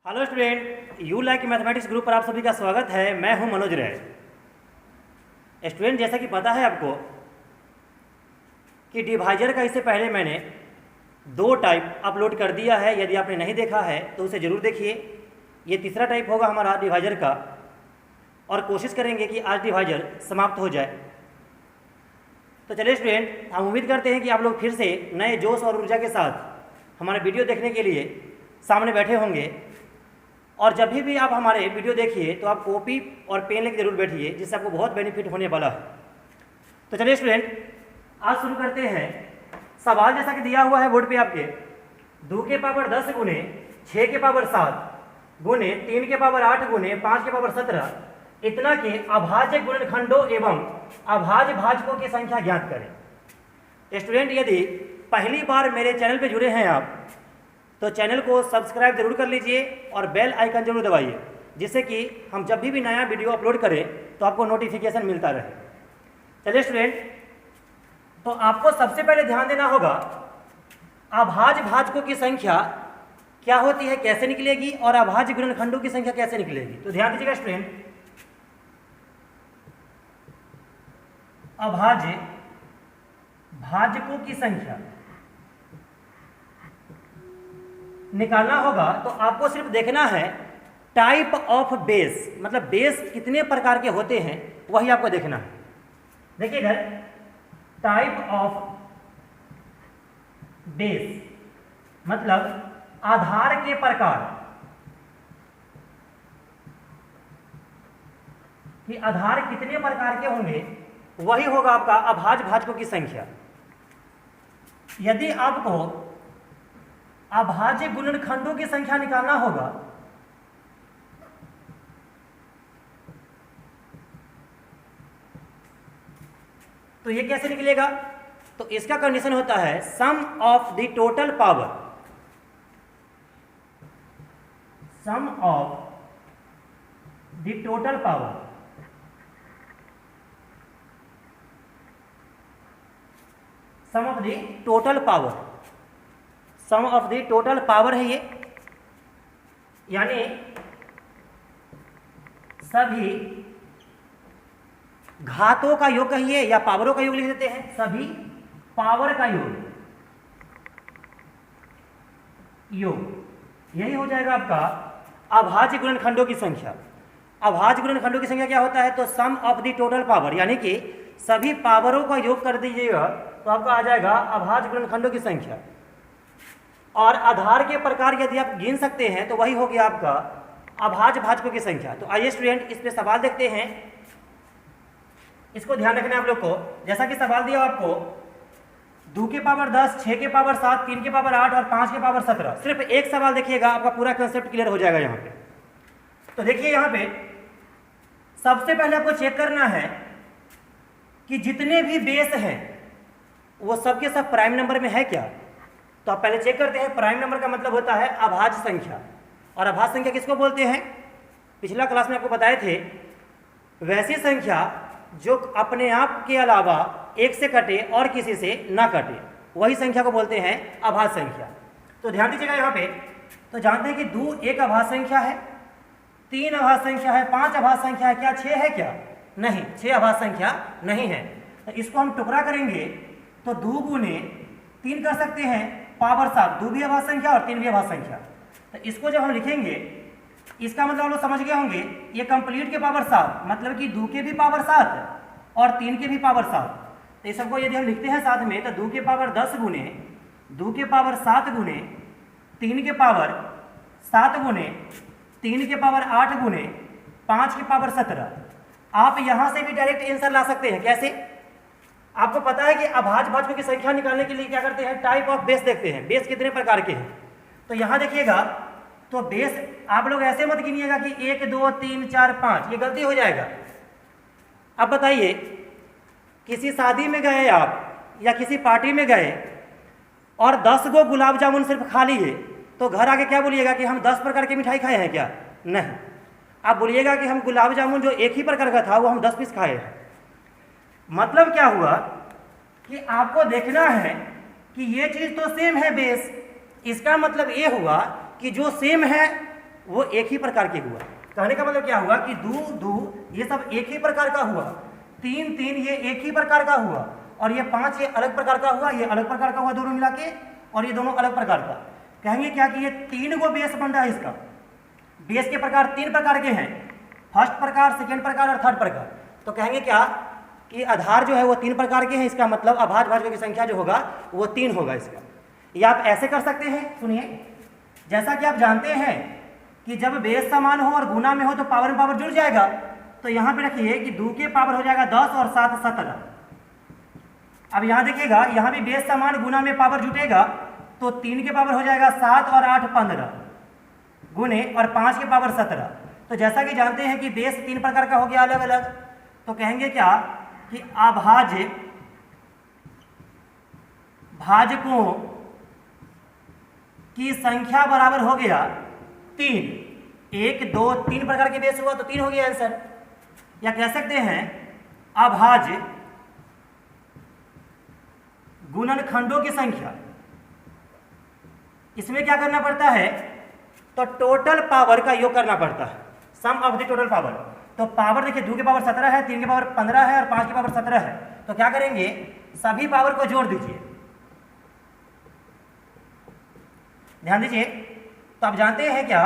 Hello student, you like mathematics group पर आप सभी का स्वागत है। मैं हूं मनोज राय। स्टूडेंट, जैसा कि पता है आपको कि डिवाइजर का इससे पहले मैंने 2 टाइप अपलोड कर दिया है। यदि आपने नहीं देखा है तो उसे ज़रूर देखिए। ये तीसरा टाइप होगा हमारा डिवाइजर का, और कोशिश करेंगे कि आज डिवाइजर समाप्त हो जाए। तो चलिए स्टूडेंट, हम उम्मीद करते हैं कि आप लोग फिर से नए जोश और ऊर्जा के साथ हमारे वीडियो देखने के लिए सामने बैठे होंगे। और जब भी आप हमारे वीडियो देखिए तो आप कॉपी और पेन लेकर जरूर बैठिए, जिससे आपको बहुत बेनिफिट होने वाला है। तो चलिए स्टूडेंट, आज शुरू करते हैं। सवाल जैसा कि दिया हुआ है बोर्ड पे आपके, 2 के पावर 10 गुने 6 के पावर 7 गुने 3 के पावर 8 गुने 5 के पावर 17 इतना के अभाज्य गुणनखंडों एवं अभाज्य भाजकों की संख्या ज्ञात करें। स्टूडेंट, यदि पहली बार मेरे चैनल पे जुड़े हैं आप, तो चैनल को सब्सक्राइब जरूर कर लीजिए और बेल आइकन जरूर दबाइए, जिससे कि हम जब भी नया वीडियो अपलोड करें तो आपको नोटिफिकेशन मिलता रहे। चलिए स्टूडेंट, तो आपको सबसे पहले ध्यान देना होगा अभाज्य भाजकों की संख्या क्या होती है, कैसे निकलेगी, और अभाज्य गुणनखंडों की संख्या कैसे निकलेगी। तो ध्यान दीजिएगा स्टूडेंट, अभाज्य भाजकों की संख्या निकालना होगा तो आपको सिर्फ देखना है टाइप ऑफ बेस, मतलब बेस कितने प्रकार के होते हैं वही आपको देखना है। देखिए इधर, टाइप ऑफ बेस मतलब आधार के प्रकार, कि आधार कितने प्रकार के होंगे वही होगा आपका अभाज्य भाजकों की संख्या। यदि आपको अभाज्य गुणनखंडों की संख्या निकालना होगा तो ये कैसे निकलेगा, तो इसका कंडीशन होता है sum of the total power, sum of the total power sum of the total power, sum of the total power है ये, यानी सभी घातों का योग कहिए या पावरों का योग लिख देते हैं, सभी पावर का योग, यही हो जाएगा आपका अभाज्य गुणनखंडों की संख्या। अभाज्य गुणनखंडों की संख्या क्या होता है, तो सम ऑफ द टोटल पावर, यानी कि सभी पावरों का योग कर दीजिएगा तो आपका आ जाएगा अभाज्य गुणनखंडों की संख्या। और आधार के प्रकार यदि आप गिन सकते हैं तो वही हो गया आपका अभाज्य भाजकों की संख्या। तो आइए स्टूडेंट, इस पे सवाल देखते हैं। इसको ध्यान रखना है आप लोग को। जैसा कि सवाल दिया आपको 2 के पावर 10, 6 के पावर 7, 3 के पावर 8 और 5 के पावर 17। सिर्फ एक सवाल देखिएगा, आपका पूरा कंसेप्ट क्लियर हो जाएगा यहाँ पे। तो देखिए यहाँ पे सबसे पहले आपको चेक करना है कि जितने भी बेस हैं वो सबके सब प्राइम नंबर में है क्या। तो आप पहले चेक करते हैं। प्राइम नंबर का मतलब होता है अभाज्य संख्या, और अभाज्य संख्या किसको बोलते हैं, पिछला क्लास में आपको बताए थे, वैसी संख्या जो अपने आप के अलावा एक से कटे और किसी से ना कटे, वही संख्या को बोलते हैं अभाज्य संख्या। तो ध्यान दीजिएगा यहाँ पे, तो जानते हैं कि 2 एक अभाज्य संख्या है, 3 अभाज्य संख्या है, 5 अभाज्य संख्या है, क्या 6 है क्या, नहीं, 6 अभाज्य संख्या नहीं है। तो इसको हम टुकड़ा करेंगे तो 2 गुने 3 कर सकते हैं, पावर 7, 2 भी अभाज्य संख्या और 3 भी अभाज्य संख्या। तो इसको जब हम लिखेंगे, इसका मतलब आप लोग समझ गए होंगे, ये कंप्लीट के पावर 7, मतलब कि 2 के भी पावर 7 और 3 के भी पावर 7। तो इस सबको यदि हम लिखते हैं साथ में, तो 2 के पावर 10 गुने 2 के पावर 7 गुने 3 के पावर 7 गुने 3 के पावर 8 गुने 5 के पावर 17। आप यहां से भी डायरेक्ट आंसर ला सकते हैं। कैसे? आपको पता है कि अभाज्य भाजकों की संख्या निकालने के लिए क्या करते हैं, टाइप ऑफ बेस देखते हैं, बेस कितने प्रकार के हैं। तो यहां देखिएगा, तो बेस आप लोग ऐसे मत गिनिएगा कि 1 2 3 4 5, ये गलती हो जाएगा। अब बताइए, किसी शादी में गए आप या किसी पार्टी में गए और 10 गो गुलाब जामुन सिर्फ खा लिए, तो घर आके क्या बोलिएगा कि हम 10 प्रकार की मिठाई खाए हैं क्या, नहीं। आप बोलिएगा कि हम गुलाब जामुन जो एक ही प्रकार का था वो हम 10 पीस खाए हैं। मतलब क्या हुआ कि आपको देखना है कि ये चीज तो सेम है बेस, इसका मतलब ये हुआ कि जो सेम है वो एक ही प्रकार के हुआ। कहने का मतलब क्या हुआ कि दो दो ये सब एक ही प्रकार का हुआ, तीन तीन ये एक ही प्रकार का हुआ, और ये पांच ये अलग प्रकार का हुआ, ये अलग प्रकार का हुआ दोनों मिला के, और ये दोनों अलग प्रकार का। कहेंगे क्या कि ये तीन को बेस बन रहा है। इसका बेस के प्रकार तीन प्रकार के हैं, फर्स्ट प्रकार, सेकेंड प्रकार और थर्ड प्रकार। तो कहेंगे क्या कि आधार जो है वो तीन प्रकार के हैं, इसका मतलब अभाज्य भाजकों की संख्या जो होगा वो तीन होगा इसका। या आप ऐसे कर सकते हैं, सुनिए, जैसा कि आप जानते हैं कि जब बेस समान हो और गुना में हो तो पावर में पावर जुड़ जाएगा। तो यहाँ पे रखिए कि 2 के पावर हो जाएगा 10 और 7 17। अब यहाँ देखिएगा, यहाँ भी बेस समान गुना में पावर जुटेगा तो 3 के पावर हो जाएगा 7 और 8 15 गुने और 5 के पावर 17। तो जैसा कि जानते हैं कि बेस तीन प्रकार का हो गया अलग अलग, तो कहेंगे क्या कि अभाज्य भाजकों की संख्या बराबर हो गया 3। 1 2 3 प्रकार के बेस हुआ तो 3 हो गया आंसर। या कह सकते हैं अभाज्य गुणनखंडों की संख्या। इसमें क्या करना पड़ता है, तो टोटल पावर का योग करना पड़ता है, sum of the total power. तो पावर देखिए 2 के पावर 17 है, 3 के पावर 15 है और 5 के पावर 17 है। तो क्या करेंगे, सभी पावर को जोड़ दीजिए। ध्यान दीजिए, तो आप जानते हैं क्या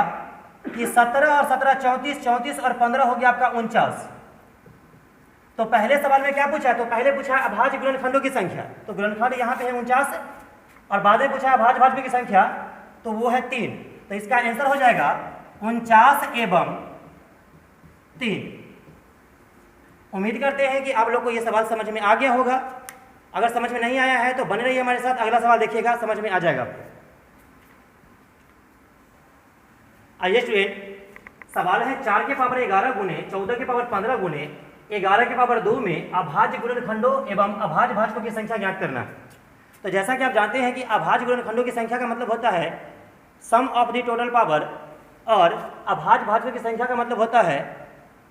कि 17 और 17 34, 34 और 15 हो गया आपका 49। तो पहले सवाल में क्या पूछा, तो पहले पूछा अभाज्य गुणनखंडों की संख्या, तो गुणनखंड यहाँ पे है 49, और बाद में पूछा अभाज्य भाजकों की संख्या, तो वो है 3। तो इसका आंसर हो जाएगा 49 एवं 3। उम्मीद करते हैं कि आप लोग को ये सवाल समझ में आ गया होगा। अगर समझ में नहीं आया है तो बने रहिए हमारे साथ, अगला सवाल देखिएगा, समझ में आ जाएगा आपको। आइए स्टूडेंट, सवाल है 4 के पावर 11 गुने 14 के पावर 15 गुने 11 के पावर 2 में अभाज्य गुणनखंडों एवं अभाज्य भाजकों की संख्या ज्ञात करना है। तो जैसा कि आप जानते हैं कि अभाज्य गुणनखंडों की संख्या का मतलब होता है sum of the total power, और अभाज्य भाजकों की संख्या का मतलब होता है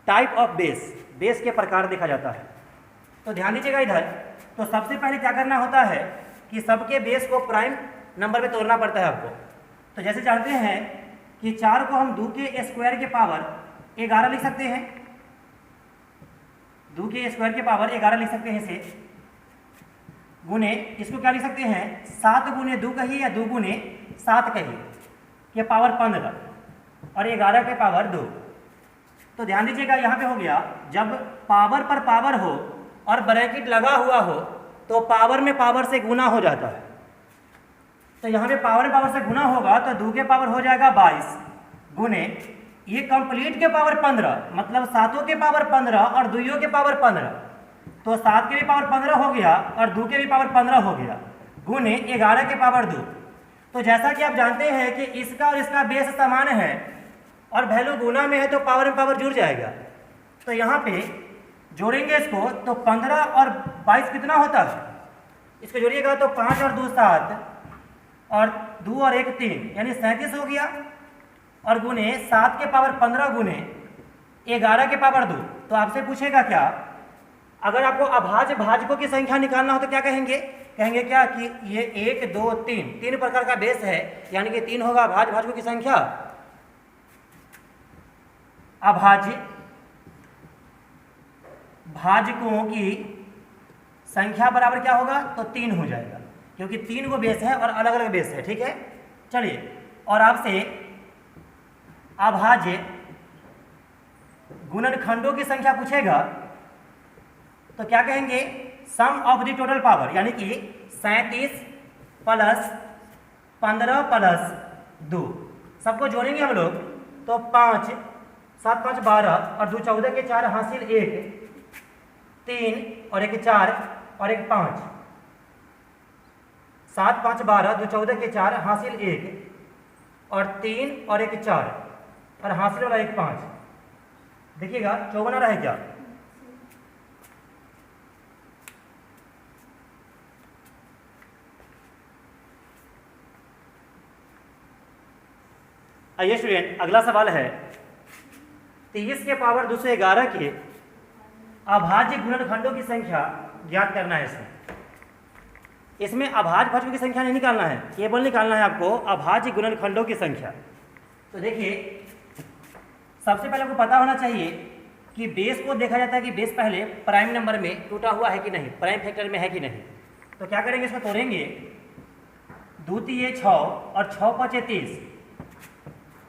टाइप ऑफ बेस, बेस के प्रकार देखा जाता है। तो ध्यान दीजिएगा इधर, तो सबसे पहले क्या करना होता है कि सबके बेस को प्राइम नंबर में तोड़ना पड़ता है आपको। तो जैसे जानते हैं कि 4 को हम 2 के स्क्वायर के पावर 11 लिख सकते हैं, 2 के स्क्वायर के पावर 11 लिख सकते हैं इसे, गुने इसको क्या लिख सकते हैं 7 गुने 2 कहिए या 2 गुने 7 कहिए के पावर 15 और 11 के पावर 2। तो ध्यान दीजिएगा यहाँ पे हो गया, जब पावर पर पावर हो और ब्रैकेट लगा हुआ हो तो पावर में पावर से गुना हो जाता है। तो यहाँ पे पावर में पावर से गुना होगा तो 2 के पावर हो जाएगा 22 गुने ये कंप्लीट के पावर 15, मतलब 7 के पावर 15 और 2 के पावर 15, तो 7 के भी पावर 15 हो गया और 2 के भी पावर 15 हो गया, गुने 11 के पावर 2। तो जैसा कि आप जानते हैं कि इसका और इसका बेस समान है और वैल्यू गुना में है तो पावर में पावर जुड़ जाएगा। तो यहाँ पे जोड़ेंगे इसको तो 15 और 22 कितना होता है, इसको जोड़िएगा तो 5 और 2 7 और 2 और 1 3 यानी 37 हो गया, और गुने 7 के पावर 15 गुने 11 के पावर 2। तो आपसे पूछेगा क्या, अगर आपको अभाज्य भाजकों की संख्या निकालना हो तो क्या कहेंगे, कहेंगे क्या कि ये 1 2 3 तीन प्रकार का बेस है, यानी कि 3 होगा अभाज्य भाजकों की संख्या। अभाज्य भाजकों की संख्या बराबर क्या होगा, तो 3 हो जाएगा, क्योंकि 3 को बेस है और अलग अलग बेस है। ठीक है, चलिए, और आपसे अभाज्य गुणनखंडों की संख्या पूछेगा तो क्या कहेंगे, सम ऑफ द टोटल पावर, यानी कि 37 प्लस 15 प्लस 2 सबको जोड़ेंगे हम लोग तो 5 7 5 12 और 2 14 के 4 हासिल 1 3 और 1 4 और 1 5, 7 5 12 2 14 के 4 हासिल 1 और 3 और 1 4 और हासिल वाला 1 5। देखिएगा 54 आ रहा है क्या, आइए स्टूडेंट, अगला सवाल है 30 के पावर 211 के अभाज्य गुणनखंडों की संख्या ज्ञात करना है। इसमें अभाज्य भाजकों की संख्या नहीं निकालना है, केवल निकालना है आपको अभाज्य गुणनखंडों की संख्या। तो देखिए सबसे पहले आपको पता होना चाहिए कि बेस को देखा जाता है कि बेस पहले प्राइम नंबर में टूटा हुआ है कि नहीं, प्राइम फैक्टर में है कि नहीं। तो क्या करेंगे, इसको तोड़ेंगे, 2 तिये 6 और 6 5 30,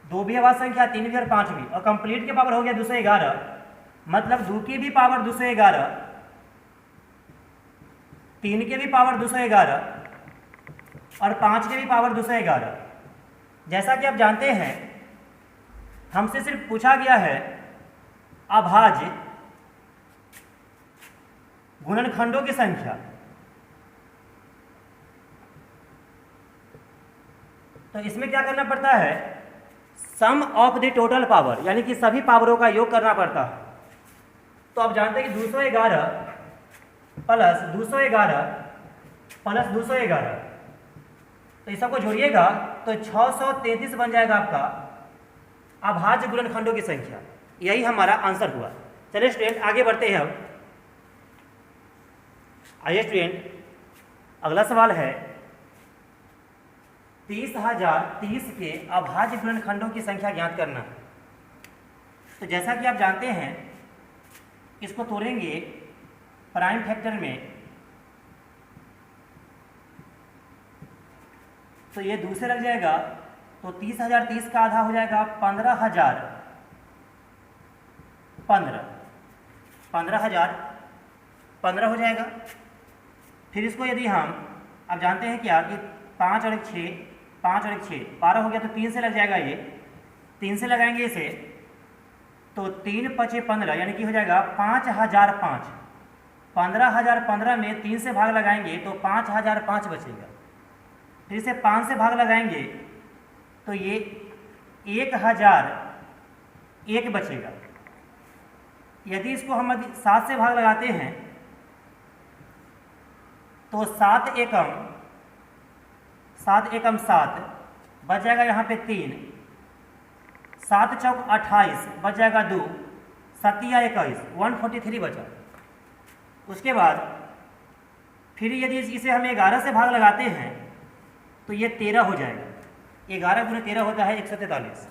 2 भी अवाज संख्या, 3 भी और 5 भी, और कंप्लीट के पावर हो गया 211, मतलब 2 की भी पावर 211, 3 के भी पावर 211 और 5 के भी पावर 211। जैसा कि आप जानते हैं हमसे सिर्फ पूछा गया है अभाज्य गुणनखंडों की संख्या। तो इसमें क्या करना पड़ता है, sum of the total power, यानी कि सभी पावरों का योग करना पड़ता है। तो आप जानते हैं कि 211 प्लस 211 प्लस 211, तो इस सबको जोड़िएगा तो 633 बन जाएगा आपका अभाज्य गुणनखंडों की संख्या। यही हमारा आंसर हुआ। चलिए स्टूडेंट आगे बढ़ते हैं। अब आइए स्टूडेंट, अगला सवाल है 30,030 के अभाज्य गुणनखंडों की संख्या ज्ञात करना। तो जैसा कि आप जानते हैं इसको तोड़ेंगे प्राइम फैक्टर में, तो ये दूसरे लग जाएगा, तो 30,030 का आधा हो जाएगा 15,015 हो जाएगा। फिर इसको यदि हम, अब जानते हैं क्या कि 5 और 1 6, 5 और 1 6 12 हो गया, तो 3 से लग जाएगा, ये 3 से लगाएंगे इसे, तो 3 5 15, यानी कि हो जाएगा 5,005। 15,015 में 3 से भाग लगाएंगे तो 5,005 बचेगा। फिर इसे 5 से भाग लगाएंगे तो ये 1,001 बचेगा। यदि इसको हम 7 से भाग लगाते हैं तो 7 एकम 7 बच जाएगा, यहाँ पे 3, 7 चौक 28 बच जाएगा 2, 7 या 21, 143 बचा। उसके बाद फिर यदि इसे हम 11 से भाग लगाते हैं तो ये 13 हो जाएगा। 11 गुने 13 होता है 143।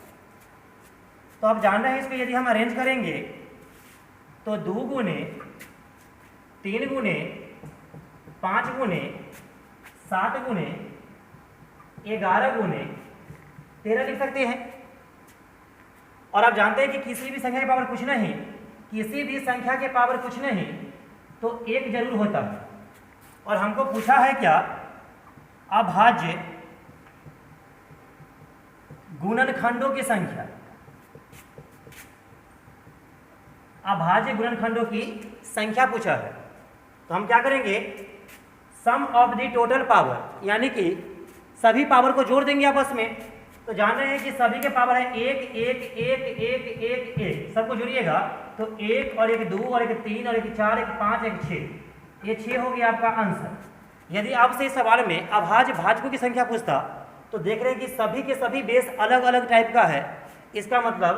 तो आप जान रहे हैं इसको यदि हम अरेंज करेंगे तो 2 गुने 3 गुने 5 गुने 7 गुने 11 गुने 13 लिख सकते हैं। और आप जानते हैं कि किसी भी संख्या के पावर कुछ नहीं, किसी भी संख्या के पावर कुछ नहीं तो 1 जरूर होता है। और हमको पूछा है क्या, अभाज्य गुणनखंडों की संख्या, अभाज्य गुणनखंडों की संख्या पूछा है। तो हम क्या करेंगे, सम ऑफ द टोटल पावर, यानी कि सभी पावर को जोड़ देंगे आपस में। तो जान रहे हैं कि सभी के पावर है 1 1 1 1 1 1, सबको जोड़िएगा तो 1 और 1 2 और 1 3 और 1 4 1 5 1 6, ये 6 हो गया आपका आंसर। यदि आपसे इस सवाल में अभाज्य भाजकों की संख्या पूछता तो देख रहे हैं कि सभी के सभी बेस अलग अलग टाइप का है। इसका मतलब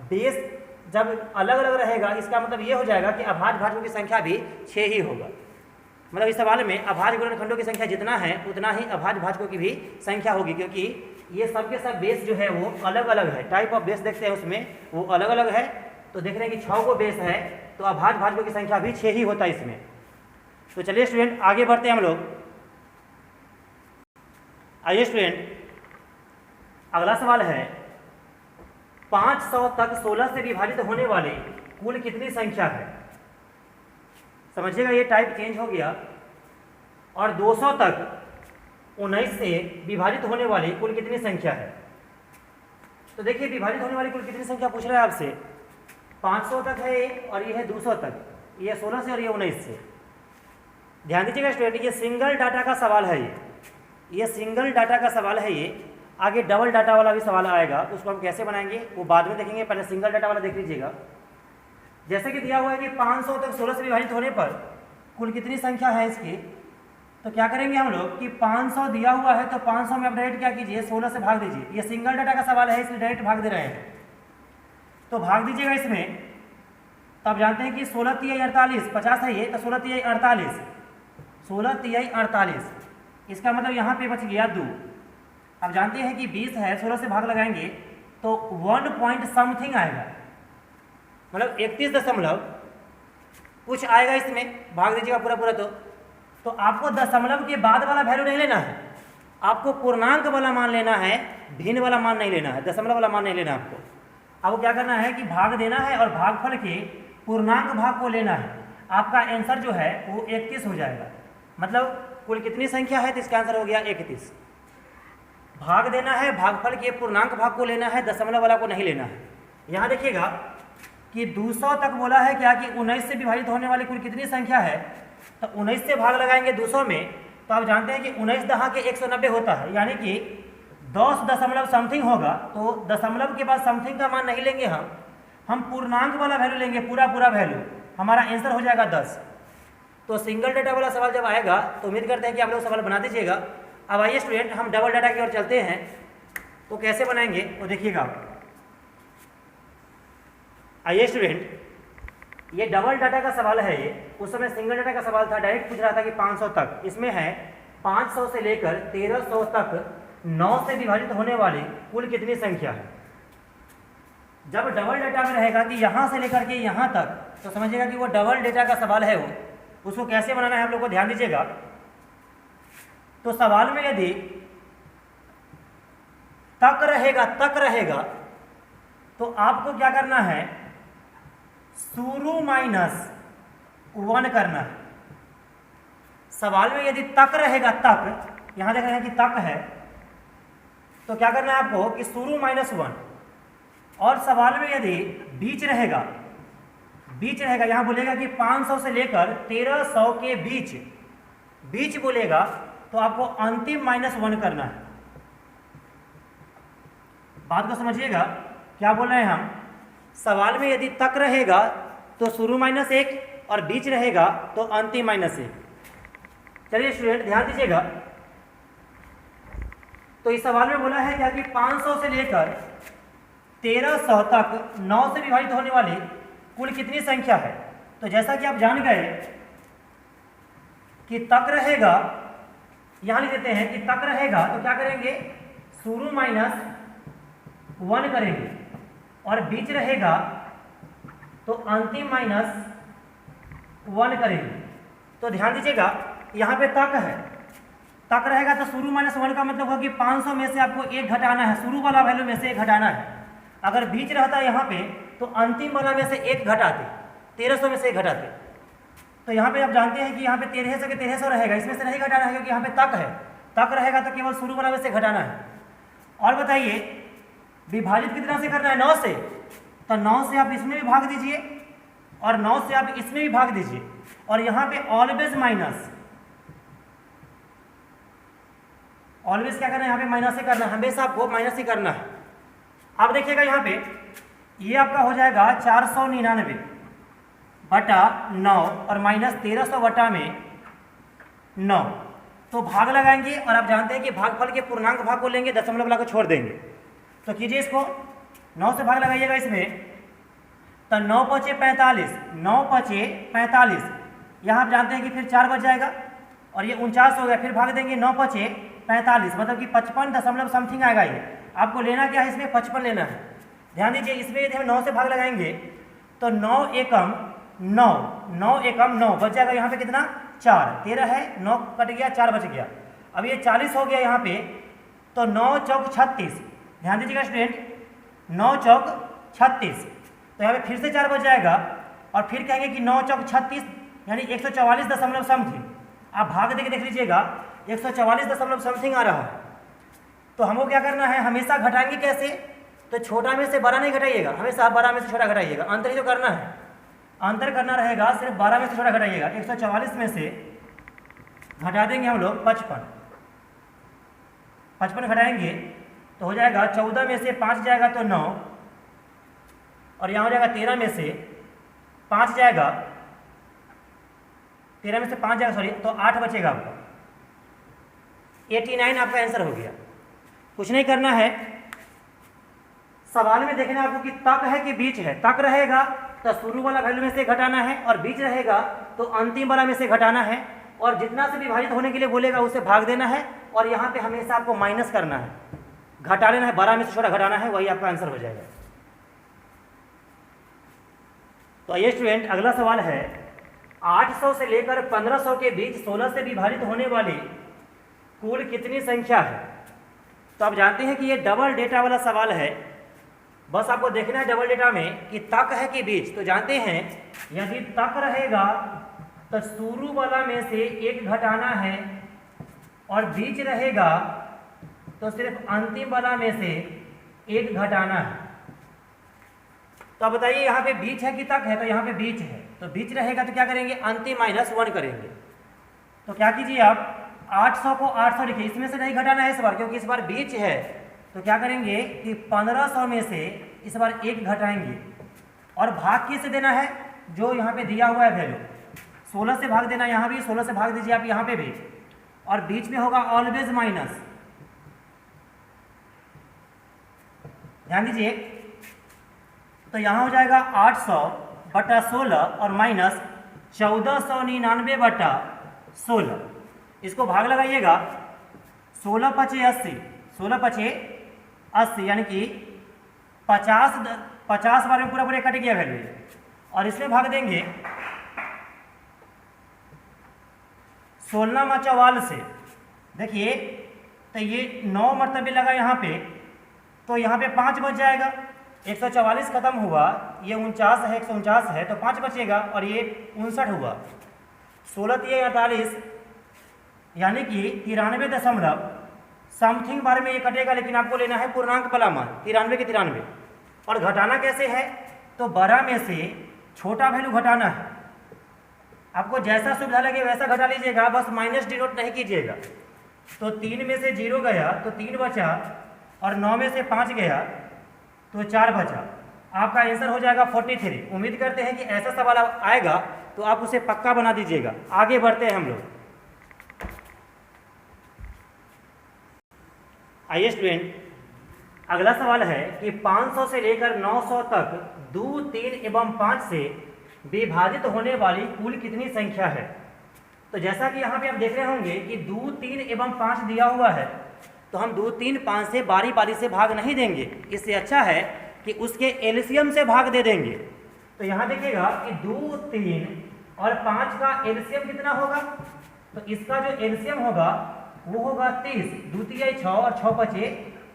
बेस जब अलग अलग रहेगा, इसका मतलब ये हो जाएगा कि अभाज्य भाजकों की संख्या भी 6 ही होगा। मतलब इस सवाल में अभाज्य गुणनखंडों की संख्या जितना है उतना ही अभाज्य भाजकों की भी संख्या होगी, क्योंकि ये सब के सब बेस जो है वो अलग अलग है। टाइप ऑफ बेस देखते हैं उसमें वो अलग अलग है। तो देख रहे हैं कि 6 को बेस है तो अभाज्य भाजकों की संख्या भी 6 ही होता है इसमें। तो चलिए स्टूडेंट आगे बढ़ते हैं हम लोग। आइए स्टूडेंट, अगला सवाल है 500 तक 16 से विभाजित होने वाले कुल कितनी संख्या है। समझिएगा ये टाइप चेंज हो गया। और 200 तक 19 से विभाजित होने वाली कुल कितनी संख्या है। तो देखिए विभाजित होने वाली कुल कितनी संख्या पूछ रहा है आपसे। 500 तक है और ये है 200 तक, ये 16 से और ये 19 से। ध्यान दीजिएगा स्टूडेंट, ये सिंगल डाटा का सवाल है। ये सिंगल डाटा का सवाल है। ये आगे डबल डाटा वाला भी सवाल आएगा, उसको हम कैसे बनाएंगे वो बाद में देखेंगे। पहले सिंगल डाटा वाला देख लीजिएगा। जैसे कि दिया हुआ है कि 500 तक 16 से विभाजित होने पर कुल कितनी संख्या है इसकी। तो क्या करेंगे हम लोग कि 500 दिया हुआ है तो 500 में आप डायरेक्ट क्या कीजिए 16 से भाग दीजिए। ये सिंगल डाटा का सवाल है इसलिए डायरेक्ट भाग दे रहे हैं, तो भाग दीजिएगा इसमें। तो आप जानते हैं कि 16 तिहाई 48, 50 है ये, तो 16 तिहाई 48, 16 तिहाई 48, इसका मतलब यहाँ पे बच गया 2। आप जानते हैं कि 20 है, 16 से भाग लगाएंगे तो 1 पॉइंट समथिंग आएगा। मतलब 31 दशमलव कुछ आएगा इसमें, भाग दीजिएगा पूरा पूरा। तो आपको दशमलव के बाद वाला वैल्यू नहीं लेना है, आपको पूर्णांक वाला मान लेना है, भिन्न वाला मान नहीं लेना है, दशमलव वाला मान नहीं लेना है आपको। आपको क्या करना है कि भाग देना है और भागफल के पूर्णांक भाग को लेना है। आपका आंसर जो है वो 31 हो जाएगा। मतलब कुल कितनी संख्या है, तो इसका आंसर हो गया 31। भाग देना है, भागफल के पूर्णांक भाग को लेना है, दशमलव वाला को नहीं लेना है। यहाँ देखिएगा कि 200 तक बोला है क्या कि 19 से विभाजित होने वाली कुल कितनी संख्या है, तो 19 से भाग लगाएंगे 200 में, तो आप जानते हैं कि 19 दहा के 190 होता है, यानी कि 10 दशमलव समथिंग होगा। तो दशमलव के बाद समथिंग का मान नहीं लेंगे, हम पूर्णांक वाला वैल्यू लेंगे, पूरा पूरा वैल्यू। हमारा आंसर हो जाएगा 10। तो सिंगल डाटा वाला सवाल जब आएगा तो उम्मीद करते हैं कि आप लोग सवाल बना दीजिएगा। अब आइए स्टूडेंट, हम डबल डाटा की ओर चलते हैं। तो कैसे बनाएंगे वो देखिएगा। आइए स्टूडेंट, ये डबल डाटा का सवाल है। ये उस समय सिंगल डाटा का सवाल था, डायरेक्ट पूछ रहा था कि 500 तक। इसमें है 500 से लेकर 1300 तक 9 से विभाजित होने वाली कुल कितनी संख्या है। जब डबल डाटा में रहेगा कि यहाँ से लेकर के यहाँ तक, तो समझिएगा कि वो डबल डाटा का सवाल है। वो उसको कैसे बनाना है आप लोग को ध्यान दीजिएगा। तो सवाल में यदि तक रहेगा तो आपको क्या करना है, शुरू -1 करना है। सवाल में यदि तक रहेगा, तक यहां देख रहे हैं कि तक है, तो क्या करना है आपको कि शुरू -1। और सवाल में यदि बीच रहेगा, यहां बोलेगा कि 500 से लेकर 1300 के बीच बोलेगा, तो आपको अंतिम -1 करना है। बात को समझिएगा, क्या बोल रहे हैं हम। सवाल में यदि तक रहेगा तो शुरू -1 और बीच रहेगा तो अंतिम -1। चलिए स्टूडेंट ध्यान दीजिएगा। तो इस सवाल में बोला है क्या कि 500 से लेकर 1300 तक 9 से विभाजित होने वाली कुल कितनी संख्या है। तो जैसा कि आप जान गए कि तक रहेगा, यहां लिख देते हैं कि तक रहेगा, तो क्या करेंगे, शुरू -1 करेंगे, और बीच रहेगा तो अंतिम -1 करेंगे। तो ध्यान दीजिएगा, यहाँ पे तक है, तक रहेगा तो शुरू -1 का मतलब होगा कि 500 में से आपको 1 घटाना है, शुरू वाला वैल्यू में से 1 घटाना है। अगर बीच रहता यहाँ पे तो अंतिम वाला में से 1 घटाते, 1300 में से 1 घटाते। तो यहाँ पे आप जानते हैं कि यहाँ पे 1300 के 1300 रहेगा, इसमें से नहीं घटाना है क्योंकि यहाँ पे तक है। तक रहेगा तो केवल शुरू वाला में से घटाना है। और बताइए विभाजित कितना से करना है, 9 से। तो 9 से आप इसमें भी भाग दीजिए और 9 से आप इसमें भी भाग दीजिए, और यहाँ पे ऑलवेज क्या करना है, यहाँ पे माइनस ही करना है, हमेशा आपको माइनस ही करना है। अब देखिएगा यहाँ पे ये आपका हो जाएगा 499 बटा 9 और -1300 बटा में 9। तो भाग लगाएंगे और आप जानते हैं कि भागफल के पूर्णांक भाग को लेंगे, दशमलव वाला को छोड़ देंगे। तो कीजिए इसको, 9 से भाग लगाइएगा इसमें, तो 9 × 5 = 45, 9 × 5 = 45। यहाँ आप जानते हैं कि फिर 4 बच जाएगा और ये 49 हो गया। फिर भाग देंगे 9 × 5 = 45, मतलब कि 55 दशमलव समथिंग आएगा। ये आपको लेना क्या है, इसमें 55 लेना है। ध्यान दीजिए, इसमें यदि हम 9 से भाग लगाएंगे तो 9 एकम 9 बच जाएगा। यहाँ पे कितना, 4, 13 है, 9 कट गया, 4 बच गया। अब ये 40 हो गया यहाँ पे, तो 9 चौक 36। ध्यान दीजिएगा स्टूडेंट, 9 चौक 36, तो यहाँ पे फिर से 4 बच जाएगा और फिर कहेंगे कि 9 चौक 36 यानी 144 दशमलव समथिंग। आप भाग देके देख लीजिएगा 144 दशमलव समथिंग आ रहा है। तो हमको क्या करना है, हमेशा घटाएंगे कैसे, तो छोटा में से बड़ा नहीं घटाइएगा, हमेशा आप बड़ा में से छोटा घटाइएगा। अंतर ही जो करना है, अंतर करना रहेगा, सिर्फ 12 में से छोटा घटाइएगा। 144 में से घटा देंगे हम लोग 55 घटाएंगे तो हो जाएगा 14 में से 5 जाएगा तो 9, और यहाँ हो जाएगा 13 में से 5 जाएगा, 13 में से 5 जाएगा, सॉरी, तो 8 बचेगा आपका। 89 आपका आंसर हो गया। कुछ नहीं करना है, सवाल में देखना है आपको कि तक है कि बीच है। तक रहेगा तो शुरू वाला वैल्यू में से घटाना है, और बीच रहेगा तो अंतिम वाला में से घटाना है, और जितना से विभाजित होने के लिए बोलेगा उसे भाग देना है, और यहाँ पे हमेशा आपको माइनस करना है, घटा लेना है, 12 में से छोटा घटाना है, वही आपका आंसर हो जाएगा। तो ये स्टूडेंट अगला सवाल है 800 से लेकर 1500 के बीच 16 से विभाजित होने वाली कुल कितनी संख्या है। तो आप जानते हैं कि ये डबल डेटा वाला सवाल है, बस आपको देखना है डबल डेटा में कि तक है कि बीच। तो जानते हैं यदि तक रहेगा तो शुरू वाला में से एक घटाना है और बीच रहेगा तो सिर्फ अंतिम वाला में से एक घटाना है। तो अब बताइए यहाँ पे बीच है कि तक है। तो यहाँ पे बीच है, तो बीच रहेगा तो क्या करेंगे, अंतिम -1 करेंगे। तो क्या कीजिए आप 800 को 800 लिखिए, इसमें से नहीं घटाना है इस बार क्योंकि इस बार बीच है। तो क्या करेंगे कि 1500 में से इस बार एक घटाएंगे और भाग किससे देना है, जो यहाँ पे दिया हुआ है वैल्यू 16 से भाग देना, यहाँ भी 16 से भाग दीजिए आप यहाँ पे भी, और बीच में होगा ऑलवेज माइनस। ध्यान दीजिए, तो यहाँ हो जाएगा 800/16 और माइनस 1499/16। इसको भाग लगाइएगा, 16 पचे 80, 16 पचे 80 यानी कि 50 बार में पूरा पूरा कट गया वैल्यू, और इसमें भाग देंगे 16 से। देखिए तो ये 9 मरतबे लगा यहाँ पे, तो यहाँ पे 5 बच जाएगा। 144 खत्म हुआ, ये 49 है, 149 है तो 5 बचेगा, और ये 59 हुआ। 16×3=48 यानी कि 93 दशमलव समथिंग बार में ये कटेगा, लेकिन आपको लेना है पूर्णांक वाला मान 93 के 93। और घटाना कैसे है, तो बड़ा में से छोटा वैल्यू घटाना है। आपको जैसा सुविधा लगे वैसा घटा लीजिएगा, बस माइनस डिनोट नहीं कीजिएगा। तो 3 में से 0 गया तो 3 बचा, और 9 में से 5 गया तो 4 बचा। आपका आंसर हो जाएगा 43। उम्मीद करते हैं कि ऐसा सवाल आएगा तो आप उसे पक्का बना दीजिएगा। आगे बढ़ते हैं हम लोग। आइए स्टूडेंट, अगला सवाल है कि 500 से लेकर 900 तक 2, 3 एवं 5 से विभाजित होने वाली कुल कितनी संख्या है। तो जैसा कि यहाँ पे आप देख रहे होंगे कि 2, 3 एवं 5 दिया हुआ है, तो हम 2, 3, 5 से बारी बारी से भाग नहीं देंगे। इससे अच्छा है कि उसके एलसीएम से भाग दे देंगे। तो यहाँ देखिएगा कि 2, 3 और 5 का एलसीएम कितना होगा, तो इसका जो एलसीएम होगा वो होगा 30। 2 तिया 6 और 6 पचे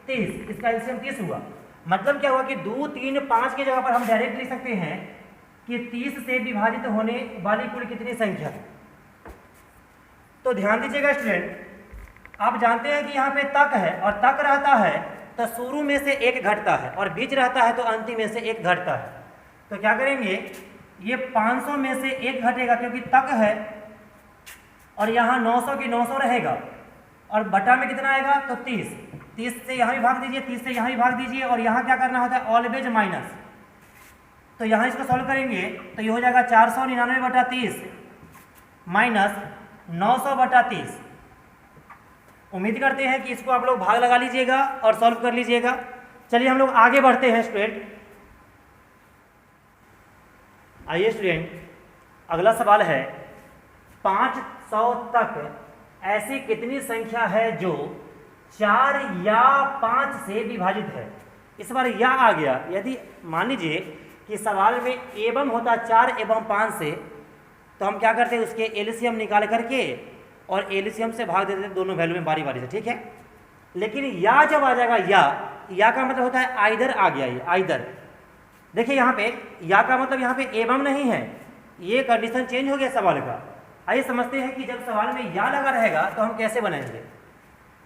30, इसका एलसीएम 30 हुआ। मतलब क्या हुआ कि 2, 3, 5 की जगह पर हम डायरेक्ट लिख सकते हैं कि 30 से विभाजित होने वाली कुल कितनी संख्या है। तो ध्यान दीजिएगा स्टूडेंट, आप जानते हैं कि यहाँ पे तक है, और तक रहता है तो शुरू में से एक घटता है, और बीच रहता है तो अंतिम में से एक घटता है। तो क्या करेंगे, ये 500 में से एक घटेगा क्योंकि तक है, और यहाँ 900 की 900 रहेगा, और बटा में कितना आएगा तो 30। 30 से यहाँ भी भाग दीजिए, 30 से यहाँ भी भाग दीजिए, और यहाँ क्या करना होता है, ऑलवेज माइनस। तो यहाँ इसको सॉल्व करेंगे तो ये हो जाएगा 499/30 माइनस 900/30। उम्मीद करते हैं कि इसको आप लोग भाग लगा लीजिएगा और सॉल्व कर लीजिएगा। चलिए हम लोग आगे बढ़ते हैं स्टूडेंट। आइए स्टूडेंट, अगला सवाल है 500 तक ऐसी कितनी संख्या है जो 4 या 5 से विभाजित है। इस बार या आ गया। यदि मान लीजिए कि सवाल में एवं होता 4 एवं 5 से, तो हम क्या करते हैं, उसके एलसीएम निकाल करके और एलसीएम से भाग देते हैं दोनों वैल्यू में बारी बारी से, ठीक है। लेकिन या जब आ जाएगा, या का मतलब होता है आइदर आ गया, ये आइदर। देखिए यहाँ पे या का मतलब यहाँ पे एवं नहीं है, ये कंडीशन चेंज हो गया सवाल का। आइए समझते हैं कि जब सवाल में या लगा रहेगा तो हम कैसे बनाएंगे।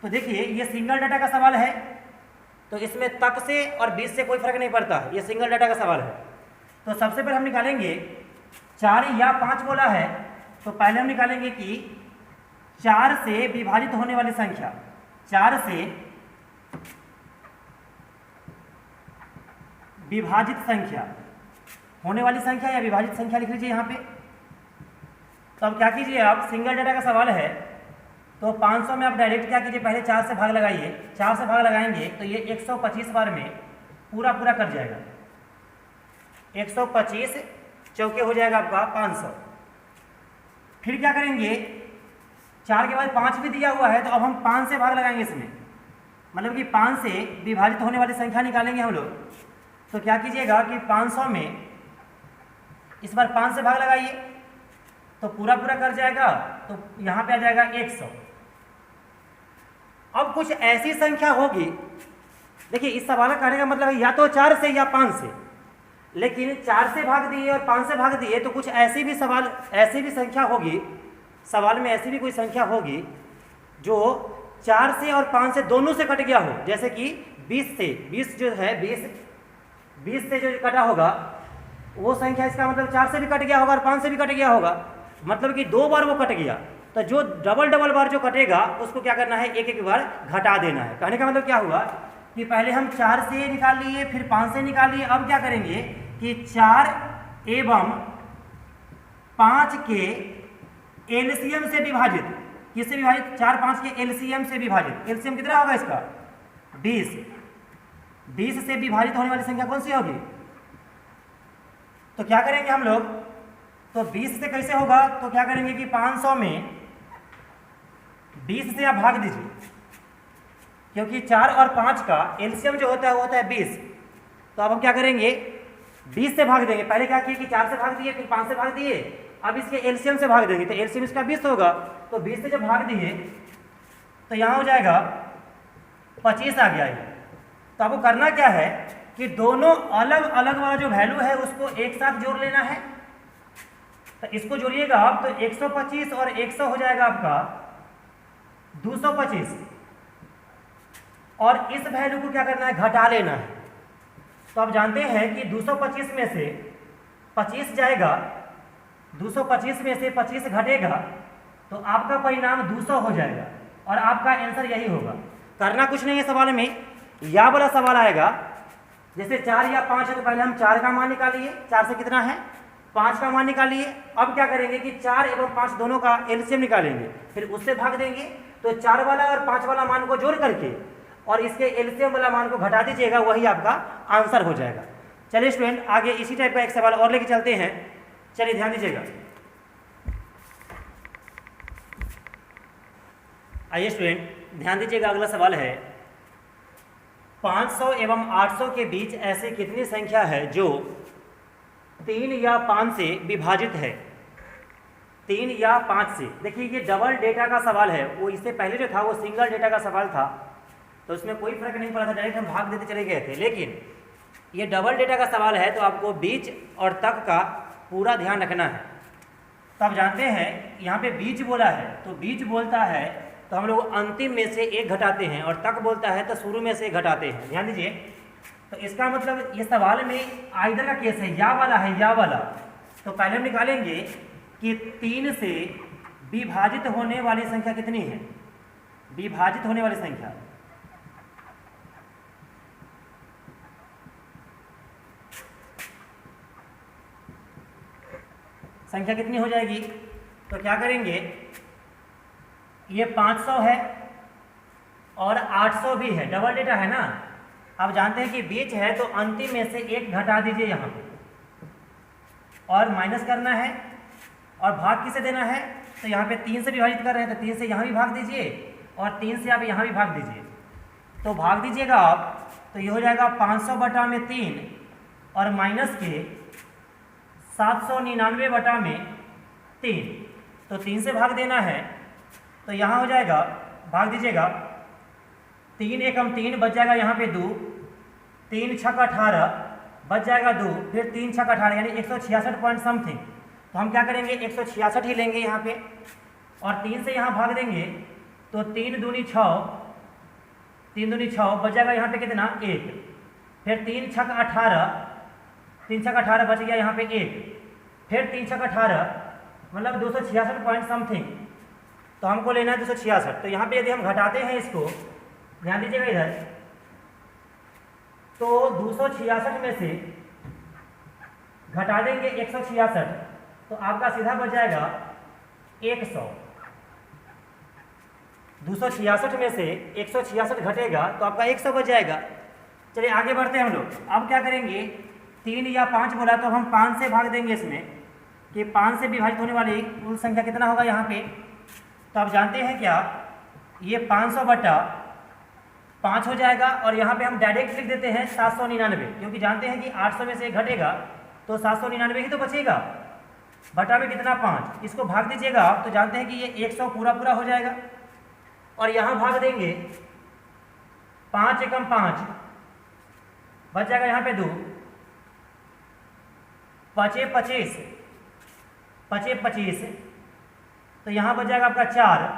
तो देखिए ये सिंगल डाटा का सवाल है, तो इसमें तक से और बीच से कोई फर्क नहीं पड़ता, ये सिंगल डाटा का सवाल है। तो सबसे पहले हम निकालेंगे 4 या 5 बोला है, तो पहले हम निकालेंगे कि 4 से विभाजित होने वाली संख्या, 4 से विभाजित संख्या, होने वाली संख्या या विभाजित संख्या लिख लीजिए यहाँ पे। तो अब क्या कीजिए, आप सिंगल डाटा का सवाल है तो 500 में आप डायरेक्ट क्या कीजिए, पहले 4 से भाग लगाइए। 4 से भाग लगाएंगे तो ये 125 बार में पूरा पूरा कट जाएगा। 125 चौके हो जाएगा आपका 500। फिर क्या करेंगे, 4 के बाद 5 भी दिया हुआ है, तो अब हम 5 से भाग लगाएंगे इसमें, मतलब कि 5 से विभाजित होने वाली संख्या निकालेंगे हम लोग। तो क्या कीजिएगा कि 500 में इस बार 5 से भाग लगाइए तो पूरा पूरा कर जाएगा, तो यहाँ पे आ जाएगा 100। अब कुछ ऐसी संख्या होगी, देखिए इस सवाल का कहने का मतलब है या तो 4 से या 5 से, लेकिन 4 से भाग दिए और 5 से भाग दिए तो कुछ ऐसी भी संख्या होगी, सवाल में ऐसी भी कोई संख्या होगी जो 4 से और 5 से दोनों से कट गया हो। जैसे कि 20 से, 20 जो है 20 से जो कटा होगा वो संख्या, इसका मतलब 4 से भी कट गया होगा और 5 से भी कट गया होगा, मतलब कि 2 बार वो कट गया। तो जो डबल बार जो कटेगा उसको क्या करना है, एक एक बार घटा देना है। कहने का मतलब क्या हुआ कि पहले हम 4 से निकाल लिए, फिर 5 से निकाल लिए, अब क्या करेंगे कि 4 एवं 5 के एलसीएम से विभाजित, किससे विभाजित, 4 5 के एलसीएम से विभाजित। एलसीएम कितना होगा इसका 20। 20 से विभाजित होने वाली संख्या कौन सी होगी, तो क्या करेंगे हम लोग, तो 20 से कैसे होगा, तो क्या करेंगे कि 500 में 20 से आप भाग दीजिए, क्योंकि 4 और 5 का एलसीएम जो होता है वो होता है 20। तो अब हम क्या करेंगे 20 से भाग देंगे। पहले क्या किए कि 4 से भाग दिए, फिर 5 से भाग दिए, अब इसके एलसीएम से भाग देंगे, तो एलसीएम इसका 20 होगा। तो 20 से जब भाग दिए तो यहाँ हो जाएगा 25 आ गया ये। तो आपको करना क्या है कि दोनों अलग अलग वाला जो वैल्यू है उसको एक साथ जोड़ लेना है। तो इसको जोड़िएगा आप, तो 125 और 100 हो जाएगा आपका 225, और इस वैल्यू को क्या करना है, घटा लेना है। तो आप जानते हैं कि 225 में से 25 जाएगा, 225 में से 25 घटेगा, तो आपका परिणाम 200 हो जाएगा और आपका आंसर यही होगा। करना कुछ नहीं है सवाल में, या वाला सवाल आएगा, जैसे 4 या 5 है तो पहले हम 4 का मान निकालिए, 4 से कितना है 5 का मान निकालिए। अब क्या करेंगे कि 4 एवं 5 दोनों का एलसीएम निकालेंगे, फिर उससे भाग देंगे। तो 4 वाला और 5 वाला मान को जोड़ करके और इसके एलसीएम वाला मान को घटा दीजिएगा, वही आपका आंसर हो जाएगा। चलिए स्टूडेंट, आगे इसी टाइप का एक सवाल और लेके चलते हैं। चलिए ध्यान दीजिएगा। आइए स्टूडेंट ध्यान दीजिएगा, अगला सवाल है 500 एवं 800 के बीच ऐसी कितनी संख्या है जो 3 या 5 से विभाजित है। 3 या 5 से, देखिए ये डबल डेटा का सवाल है, वो इससे पहले जो था वो सिंगल डेटा का सवाल था, तो उसमें कोई फर्क नहीं पड़ा था, डायरेक्ट हम भाग देते चले गए थे। लेकिन ये डबल डेटा का सवाल है तो आपको बीच और तक का पूरा ध्यान रखना है। तो आप जानते हैं यहाँ पे बीच बोला है, तो बीच बोलता है तो हम लोग अंतिम में से एक घटाते हैं, और तक बोलता है तो शुरू में से एक घटाते हैं। ध्यान दीजिए, तो इसका मतलब ये सवाल में आइदर का केस है, या वाला है, या वाला। तो पहले हम निकालेंगे कि 3 से विभाजित होने वाली संख्या कितनी है, विभाजित होने वाली संख्या। संख्या कितनी हो जाएगी, तो क्या करेंगे, ये 500 है और 800 भी है, डबल डेटा है ना। आप जानते हैं कि बीच है तो अंतिम में से एक घटा दीजिए यहाँ पे, और माइनस करना है, और भाग किसे देना है, तो यहाँ पे 3 से विभाजित कर रहे हैं तो 3 से यहाँ भी भाग दीजिए, और 3 से आप यहाँ भी भाग दीजिए। तो भाग दीजिएगा आप, तो ये हो जाएगा 500 बटा में 3 और माइनस के 799 बटा में 3। तो 3 से भाग देना है, तो यहाँ हो जाएगा, भाग दीजिएगा, 3 एकम 3 बच जाएगा यहाँ पे 2, 3 छक 18 बच जाएगा 2, फिर 3 छक 18 यानी 166 पॉइंट समथिंग। तो हम क्या करेंगे 166 ही लेंगे यहाँ पे, और 3 से यहाँ भाग देंगे तो 3 दूनी 6, 3 दूनी 6 बच जाएगा यहाँ पे कितना 1, फिर 3 छक 18, 3 छक 18 बच गया यहाँ पे 1, फिर 3 छक 18 मतलब 266 पॉइंट समथिंग। तो हमको लेना है 266। तो यहाँ पे यदि हम घटाते हैं इसको, ध्यान दीजिएगा इधर, तो 266 में से घटा देंगे 166, तो आपका सीधा बच जाएगा 100। 266 में से 166 घटेगा तो आपका 100 बच जाएगा। चलिए आगे बढ़ते हैं हम लोग। अब क्या करेंगे, 3 या 5 बोला तो हम 5 से भाग देंगे इसमें, कि 5 से विभाजित होने वाली कुल संख्या कितना होगा यहाँ पे। तो आप जानते हैं क्या, ये 500 बटा 5 हो जाएगा, और यहाँ पे हम डायरेक्ट लिख देते हैं 799, क्योंकि जानते हैं कि 800 में से एक घटेगा तो 799 ही तो बचेगा, बटा में कितना 5, इसको भाग दीजिएगा आप तो जानते हैं कि ये 100 पूरा पूरा हो जाएगा। और यहाँ भाग देंगे 5 एकम 5, बच जाएगा यहाँ पे 2, 5 25, 5 25, तो यहाँ बच जाएगा आपका 4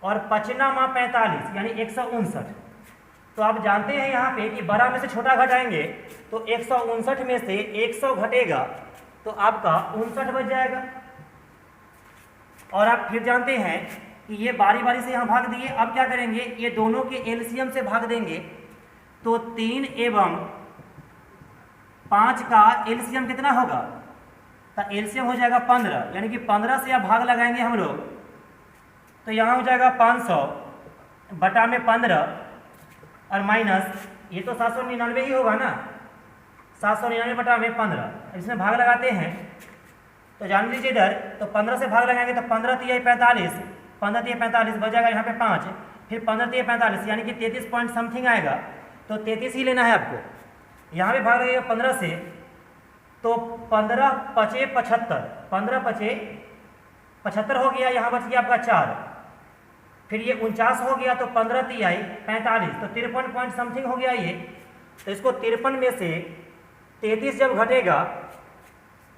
और 5×45 यानी 159। तो आप जानते हैं यहाँ पे कि बड़ा में से छोटा घटाएंगे तो 159 में से 100 घटेगा तो आपका 59 बच जाएगा। और आप फिर जानते हैं कि ये बारी बारी से यहाँ भाग दिए, अब क्या करेंगे, ये दोनों के एलसीएम से भाग देंगे तो 3 एवं 5 का एलसीएम कितना होगा, तो एलसीएम हो जाएगा 15, यानी कि 15 से आप भाग लगाएंगे हम लोग तो यहाँ हो जाएगा 500 बटा में 15 और माइनस ये तो 799 ही होगा ना, 799 बटा में 15, इसमें भाग लगाते हैं तो जान लीजिए इधर, तो 15 से भाग लगाएंगे तो 15 तिया 45, 15 तिया 45 बच जाएगा यहाँ पे 5, फिर 15 तिया 45 यानी कि 33 पॉइंट समथिंग आएगा, तो 33 ही लेना है आपको। यहाँ पे भाग लगेगा 15 से तो 15 पचे 75, 15 पचे 75 हो गया, यहाँ बच गया आपका 4, फिर ये 49 हो गया तो 15 तिहाई 45, तो 53 पॉइंट समथिंग हो गया ये। तो इसको 53 में से 33 जब घटेगा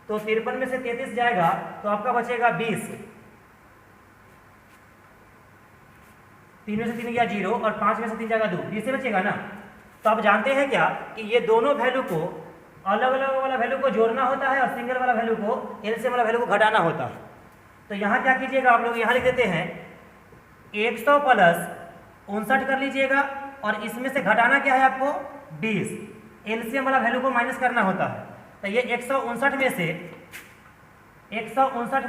तो 53 में से 33 जाएगा तो आपका बचेगा 20, 3 में से 3 गया 0 और 5 में से 3 जाएगा 2, 20 से बचेगा ना। तो आप जानते हैं क्या कि ये दोनों वैल्यू को अलग अलग वाला वैल्यू को जोड़ना होता है और सिंगल वाला वैल्यू को एलसीएम वाला वैल्यू को घटाना होता है। तो यहाँ क्या कीजिएगा आप लोग, यहाँ लिख देते हैं 100 प्लस 59 कर लीजिएगा और इसमें से घटाना क्या है आपको 20, एलसीएम वाला वैल्यू को माइनस करना होता है। तो ये 159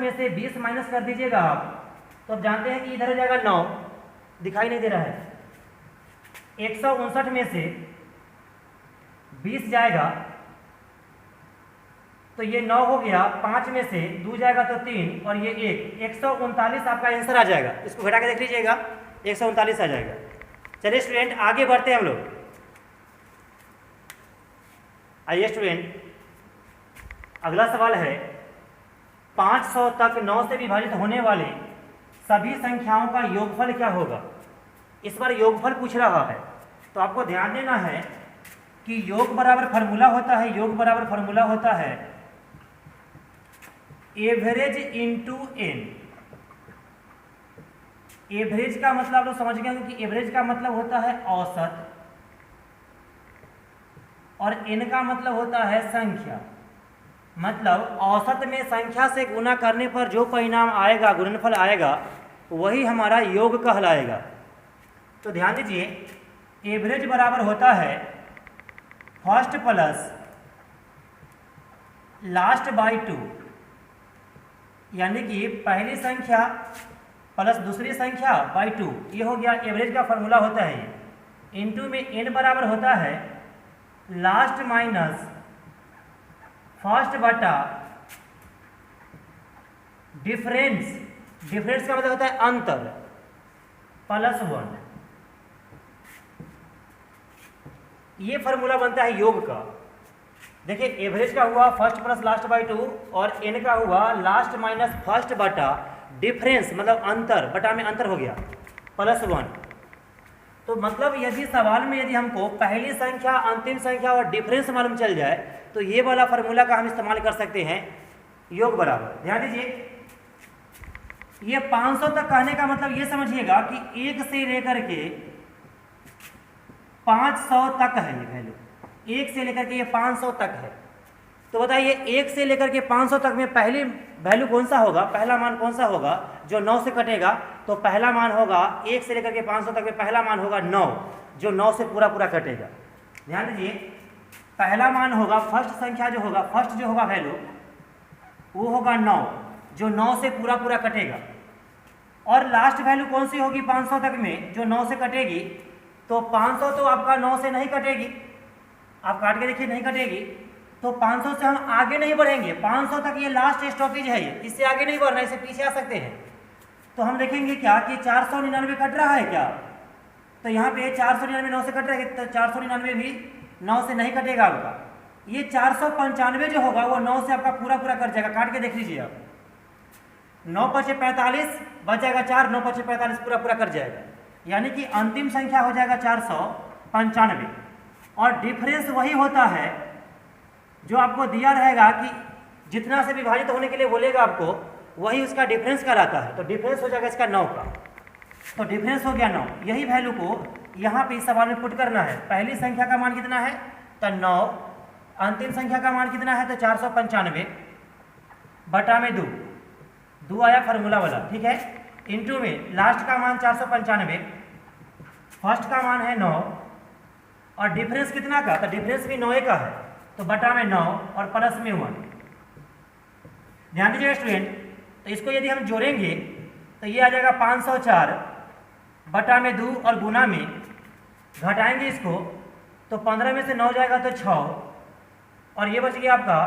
में से 20 माइनस कर दीजिएगा आप, तो आप जानते हैं कि इधर हो जाएगा 9, दिखाई नहीं दे रहा है, 159 में से 20 जाएगा तो ये 9 हो गया, 5 में से 2 जाएगा तो 3 और ये 1, 139 आपका आंसर आ जाएगा। इसको घटा के देख लीजिएगा 139 आ जाएगा। चलिए स्टूडेंट आगे बढ़ते हैं हम लोग। आइए स्टूडेंट अगला सवाल है 500 तक 9 से विभाजित होने वाले सभी संख्याओं का योगफल क्या होगा। इस बार योगफल पूछ रहा है तो आपको ध्यान देना है कि योग बराबर फार्मूला होता है, योग बराबर फार्मूला होता है एवरेज इनटू एन। एवरेज का मतलब आप लोग समझ गए कि एवरेज का मतलब होता है औसत और एन का मतलब होता है संख्या। मतलब औसत में संख्या से गुना करने पर जो परिणाम आएगा, गुणनफल आएगा, वही हमारा योग कहलाएगा। तो ध्यान दीजिए एवरेज बराबर होता है फर्स्ट प्लस लास्ट बाई 2, यानी कि पहली संख्या प्लस दूसरी संख्या बाई 2, ये हो गया एवरेज का फॉर्मूला होता है। इनटू में एन बराबर होता है लास्ट माइनस फर्स्ट बटा डिफरेंस, डिफरेंस का मतलब होता है अंतर, प्लस 1। ये फॉर्मूला बनता है योग का। देखिए एवरेज का हुआ फर्स्ट प्लस लास्ट बाई 2 और एन का हुआ लास्ट माइनस फर्स्ट बटा डिफरेंस मतलब अंतर, बटा में अंतर हो गया प्लस 1। तो मतलब यदि सवाल में यदि हमको पहली संख्या, अंतिम संख्या और डिफरेंस मालूम चल जाए तो ये वाला फार्मूला का हम इस्तेमाल कर सकते हैं योग बराबर। ध्यान दीजिए ये 500 तक कहने का मतलब ये समझिएगा कि 1 से लेकर के 500 तक है ये वैल्यू, 1 से लेकर के ये 500 तक है। तो बताइए 1 से लेकर के 500 तक में पहली वैल्यू कौन सा होगा, पहला मान कौन सा होगा जो 9 से कटेगा। तो पहला मान होगा 1 से लेकर के 500 तक में पहला मान होगा 9, जो 9 से पूरा पूरा कटेगा। ध्यान दीजिए पहला मान होगा फर्स्ट संख्या जो होगा, फर्स्ट जो होगा वैल्यू वो होगा 9, जो 9 से पूरा पूरा कटेगा। और लास्ट वैल्यू कौन सी होगी 500 तक में जो 9 से कटेगी। तो 500 तो आपका 9 से नहीं कटेगी, आप काट के देखिए नहीं कटेगी। तो 500 से हम आगे नहीं बढ़ेंगे, 500 तक ये लास्ट स्टॉपेज है, ये इससे आगे नहीं बढ़ना, इससे पीछे आ सकते हैं। तो हम देखेंगे क्या कि 499 कट रहा है क्या, तो यहाँ पे 499 9 से कट रहा है, तो 499 भी 9 से नहीं कटेगा आपका। ये 495 जो होगा वो 9 से आपका पूरा पूरा कट जाएगा, काट के देख लीजिए आप। 9 × 45 बच जाएगा 4, 9 × 45 पूरा पूरा कट जाएगा, यानी कि अंतिम संख्या हो जाएगा 495। और डिफरेंस वही होता है जो आपको दिया रहेगा कि जितना से विभाजित होने के लिए बोलेगा आपको, वही उसका डिफरेंस कहलाता है। तो डिफरेंस हो जाएगा इसका 9 का, तो डिफरेंस हो गया 9। यही वैल्यू को यहाँ पे इस सवाल में पुट करना है। पहली संख्या का मान कितना है तो 9, अंतिम संख्या का मान कितना है तो 495 बटा में 2 आया फार्मूला वाला, ठीक है। इंटू में लास्ट का मान 495, फर्स्ट का मान है 9 और डिफरेंस कितना का, तो डिफरेंस भी 9 का है, तो बटा में 9 और प्लस में 1। ध्यान दीजिएगा स्टूडेंट, तो इसको यदि हम जोड़ेंगे तो ये आ जाएगा 504 बटा में 2 और गुना में घटाएंगे इसको तो 15 में से 9 जाएगा तो 6 और ये बच गया आपका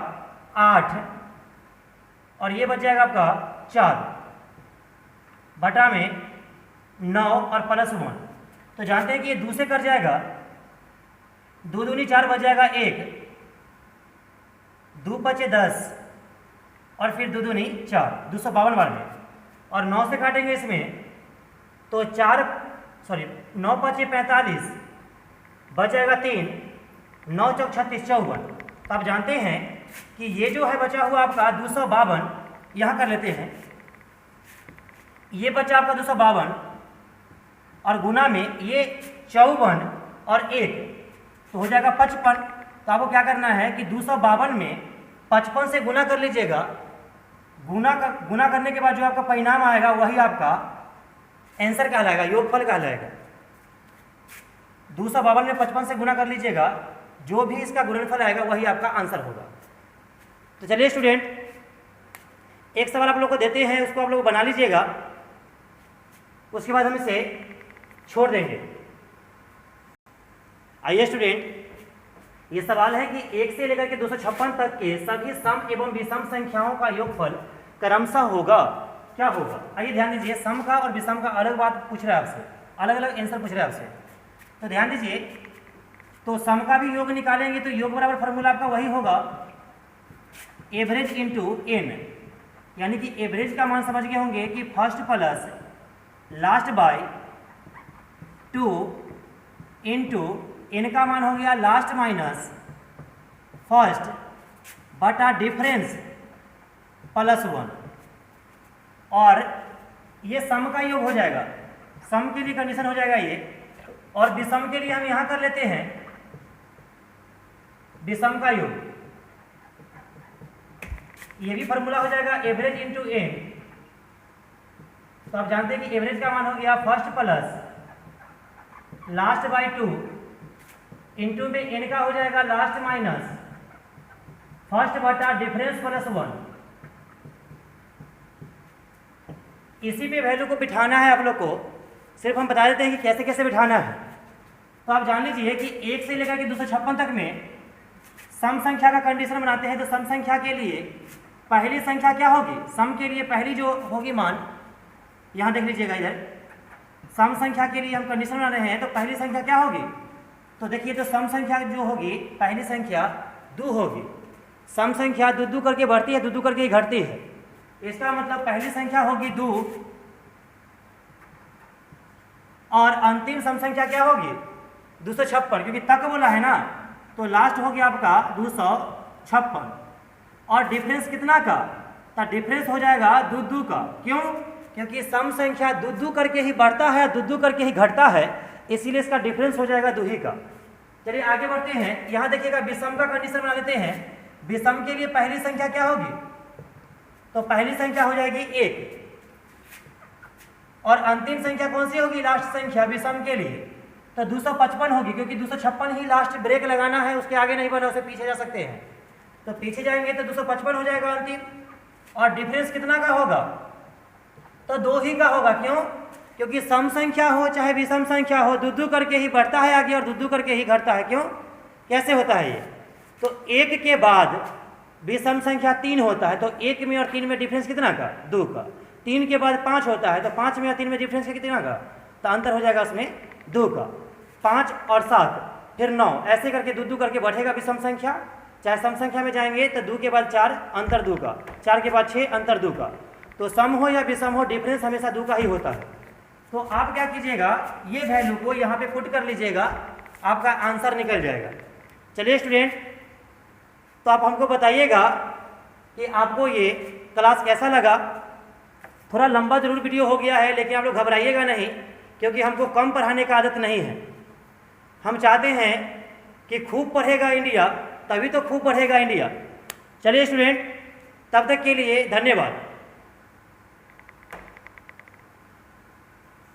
8 और ये बच जाएगा आपका 4 बटा में 9 और प्लस 1। तो जानते हैं कि ये 2 से कट जाएगा, 2 दूनी 4 बच जाएगा 1, 2 बचे 10 और फिर 2 दूनी 4, 252 बार में। और 9 से काटेंगे इसमें तो 9 × 45 बच जाएगा 3, 9 × 36 54। तो आप जानते हैं कि ये जो है बचा हुआ आपका 252, यहाँ कर लेते हैं, ये बचा आपका 252 और गुना में ये 54 और 1 तो हो जाएगा 55। तो आपको क्या करना है कि 252 में 55 से गुना कर लीजिएगा, गुना करने के बाद जो आपका परिणाम आएगा वही आपका आंसर कहलाएगा, योगफल कहलाएगा। 252 में 55 से गुना कर लीजिएगा, जो भी इसका गुणनफल आएगा वही आपका आंसर होगा। तो चलिए स्टूडेंट, एक सवाल आप लोग को देते हैं, उसको आप लोग बना लीजिएगा, उसके बाद हम इसे छोड़ देंगे। आइए स्टूडेंट, ये सवाल है कि 1 से लेकर के 256 तक के सभी सम एवं विषम संख्याओं का योगफल क्रमशः होगा, क्या होगा। आइए ध्यान दीजिए, सम का और विषम का अलग बात पूछ रहा है आपसे, अलग अलग आंसर पूछ रहा है आपसे। तो ध्यान दीजिए, तो सम का भी योग निकालेंगे तो योग बराबर फार्मूला आपका वही होगा एवरेज इंटू एन, यानी कि एवरेज का मान समझ गए होंगे कि first plus last by 2 into n का मान हो गया लास्ट माइनस फर्स्ट बटा डिफरेंस प्लस 1। और ये सम का योग हो जाएगा, सम के लिए कंडीशन हो जाएगा ये। और विषम के लिए हम यहां कर लेते हैं विषम का योग, ये भी फॉर्मूला हो जाएगा एवरेज इंटू एन। तो आप जानते हैं कि एवरेज का मान हो गया first plus last by 2 into में एन का हो जाएगा लास्ट माइनस फर्स्ट बटा डिफरेंस प्लस 1। इसी पे वैल्यू को बिठाना है आप लोग को, सिर्फ हम बता देते हैं कि कैसे कैसे बिठाना है। तो आप जान लीजिए कि 1 से लेकर के 256 तक में सम संख्या का कंडीशन बनाते हैं। तो सम संख्या के लिए पहली संख्या क्या होगी, सम के लिए पहली जो होगी मान, यहाँ देख लीजिएगा इधर, सम संख्या के लिए हम कंडीशन बना रहे हैं। तो पहली संख्या क्या होगी, तो देखिए, तो सम संख्या जो होगी पहली संख्या 2 होगी। सम संख्या 2 करके बढ़ती है, 2 करके घटती है। इसका मतलब पहली संख्या होगी 2 और अंतिम सम संख्या क्या होगी 256, क्योंकि तक बोला है ना, तो लास्ट हो गया आपका 256। और डिफरेंस कितना का, तो डिफरेंस हो जाएगा 2 का। क्यों, क्योंकि सम संख्या 2 करके ही बढ़ता है, 2 करके ही घटता है, इसीलिए इसका डिफरेंस हो जाएगा 2 ही का। चलिए आगे बढ़ते हैं, यहाँ देखिएगा विषम का कंडीशन बना लेते हैं। विषम के लिए पहली संख्या क्या होगी, तो पहली संख्या हो जाएगी 1 और अंतिम संख्या कौन सी होगी, लास्ट संख्या विषम के लिए तो 255 होगी, क्योंकि 256 ही लास्ट ब्रेक लगाना है, उसके आगे नहीं बना, उसे पीछे जा सकते हैं। तो पीछे जाएंगे तो 255 हो जाएगा अंतिम। और डिफरेंस कितना का होगा, तो 2 ही का होगा। क्यों, क्योंकि सम संख्या हो चाहे विषम संख्या हो, 2 करके ही बढ़ता है आगे और 2 करके ही घटता है। क्यों, कैसे होता है ये, तो 1 के बाद विषम संख्या 3 होता है, तो 1 में और 3 में डिफरेंस कितना का, 2 का। 3 के बाद 5 होता है, तो 5 में और 3 में डिफरेंस कितना का, तो अंतर हो जाएगा उसमें 2 का। 5 और 7 फिर 9, ऐसे करके 2 करके बढ़ेगा विषम संख्या, चाहे सम संख्या में जाएंगे तो 2 के बाद 4 अंतर 2 का, 4 के बाद 6 अंतर 2 का। तो सम हो या विषम हो डिफरेंस हमेशा 2 का ही होता है। तो आप क्या कीजिएगा, ये वैल्यू को यहाँ पे पुट कर लीजिएगा, आपका आंसर निकल जाएगा। चलिए स्टूडेंट, तो आप हमको बताइएगा कि आपको ये क्लास कैसा लगा। थोड़ा लंबा जरूर वीडियो हो गया है, लेकिन आप लोग घबराइएगा नहीं, क्योंकि हमको कम पढ़ाने का आदत नहीं है। हम चाहते हैं कि खूब पढ़ेगा इंडिया, तभी तो खूब पढ़ेगा इंडिया। चलिए स्टूडेंट, तब तक के लिए धन्यवाद।